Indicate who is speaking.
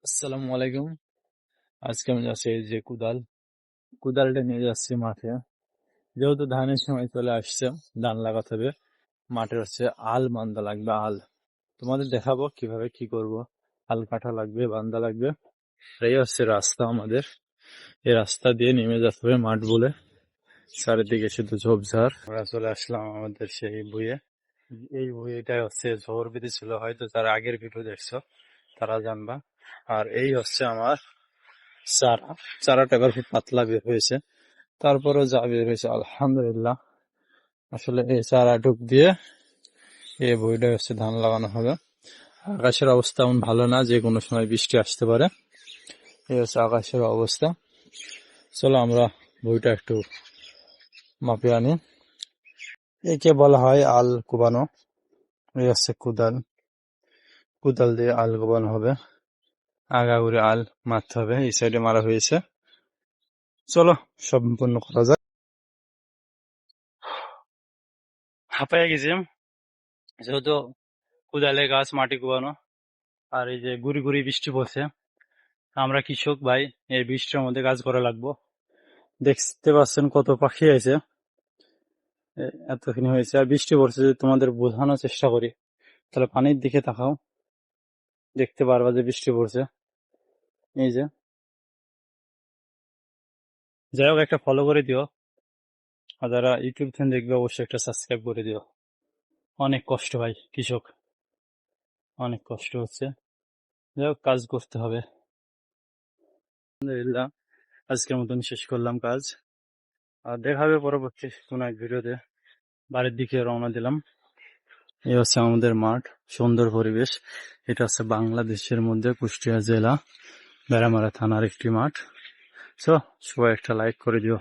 Speaker 1: আসসালামু আলাইকুম। আজকে আমি যাচ্ছি এই যে কুদালটা নিয়ে যাচ্ছি মাঠে। যেহেতু ধানের সময় চলে আসছে, ধান লাগাতে হবে। মাঠে হচ্ছে আল বান্দা লাগবে, আল। তোমাদের দেখাবো কিভাবে কি করব। আল কাটা লাগবে, বান্দা লাগবে। আর এই হচ্ছে রাস্তা আমাদের। এই রাস্তা দিয়ে নেমে যেতে হবে মাঠ বলে। চারিদিকে শুধু ঝোপঝাড়। আমরা চলে আসলাম আমাদের সেই বইয়ে। এই বইটাই হচ্ছে ঝড় বেঁধেছিল, হয়তো যারা আগের ভিডিও দেখছো তারা জানবা। আর এই হচ্ছে আমার চারা। চারাটা এবার খুব পাতলা বের হয়েছে, তারপরেও যা বের হয়েছে আলহামদুলিল্লাহ। আসলে এই চারা টুক দিয়ে এই বইটা হচ্ছে ধান লাগানো হবে। আকাশের অবস্থা এমন ভালো না, যে কোনো সময় বৃষ্টি আসতে পারে। এই হচ্ছে আকাশের অবস্থা। চলো আমরা বইটা একটু মাপে আনি। একে বলা হয় আল কোবানো। এই হচ্ছে কুদাল। কুদাল দিয়ে আল কোবানো হবে। আগাগোড়ে আল মারতে হবে। এই সাইডে মারা হয়েছে। চলো সম্পূর্ণ করা যাক। হাঁপাইয়া গেছি, যেহেতু কুদালে গাছ মাটি কোবানো। আর এই যে গুড়ি গুড়ি বৃষ্টি পড়ছে, আমরা কৃষক ভাই, এই বৃষ্টির মধ্যে কাজ করা লাগবো। দেখতে পাচ্ছেন কত পাখি আছে, এতখানি হয়েছে। আর বৃষ্টি পড়ছে, যদি তোমাদের বোঝানোর চেষ্টা করি তাহলে পানির দিকে তাকাও, দেখতে পারবা যে বৃষ্টি পড়ছে। এই যে, যাই হোক একটা ফলো করে দিও। আর যারা ইউটিউব থেকে দেখবে অবশ্যই একটা সাবস্ক্রাইব করে দিও। অনেক কষ্ট ভাই, কৃষক, অনেক কষ্ট হচ্ছে। যাই হোক কাজ করতে হবে। আলহামদুলিল্লাহ, আজকের মতন শেষ করলাম কাজ। আর দেখা হবে পরবর্তী কোনো এক ভিডিওতে। বাড়ির দিকে রওনা দিলাম। এই হচ্ছে আমাদের মাঠ, সুন্দর পরিবেশ। এটা হচ্ছে বাংলাদেশের মধ্যে কুষ্টিয়া জেলা বেড়ামারা থানার একটি মাঠ। সো সবাই একটা লাইক করে দিও।